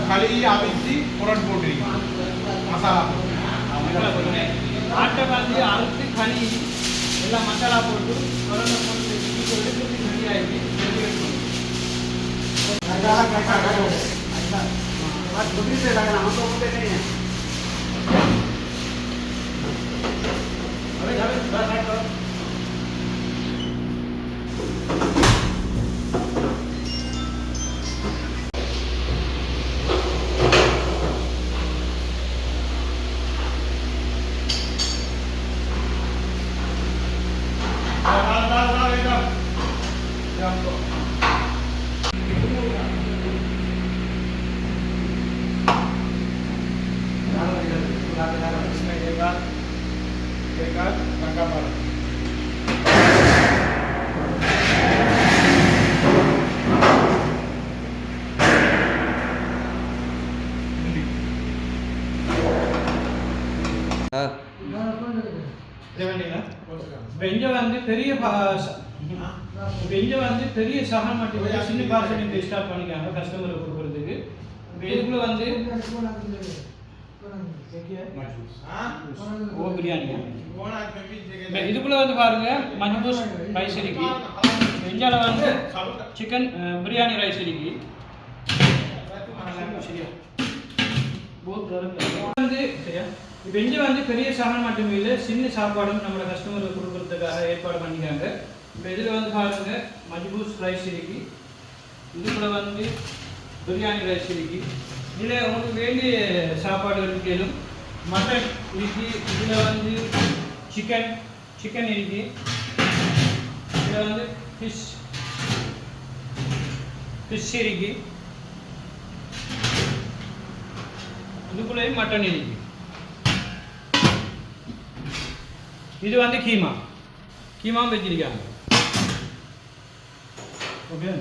களி அவிச்சு புரட் போட்டிருக்கீங்க மசாலா ஆட்டை வந்து அறுத்து களி எல்லாம் மசாலா போட்டு புரண்டை போட்டு ரெடி ஆகி பெரிய சகல் மட்டும் சின்ன பார்சல் ஸ்டார்ட் பண்ணிக்காங்க கஸ்டமருக்கு கொடுக்கறதுக்கு. இதுக்குள்ள வந்து இதுக்குள்ள வந்து பாருங்க மஞ்சூஸ் ரைஸ் இருக்கு, இஞ்சால வந்து சிக்கன் பிரியாணி ரைஸ் இருக்கு. சரியா வந்து சரியா இப்போ இங்கே வந்து பெரிய சாதனம் மட்டுமே இல்லை, சின்ன சாப்பாடும் நம்மளோட கஸ்டமருக்கு கொடுக்கறதுக்காக ஏற்பாடு பண்ணிக்காங்க. இப்போ இதில் வந்து பாருங்க மஜ்பூஸ் ரைஸ் இருக்கு, இதுக்குள்ள வந்து பிரியாணி ரைஸ் இருக்கு, இதில் உங்களுக்கு வேண்டிய சாப்பாடு இருக்கலும் மட்டன் இருக்கு, இதில் வந்து சிக்கன் இருக்கு, இதில் வந்து ஃபிஷ் இருக்கு, இதுக்குள்ளே மட்டன் இருக்கு, இது வந்து கீமா வச்சிருக்காங்க. ஓகே.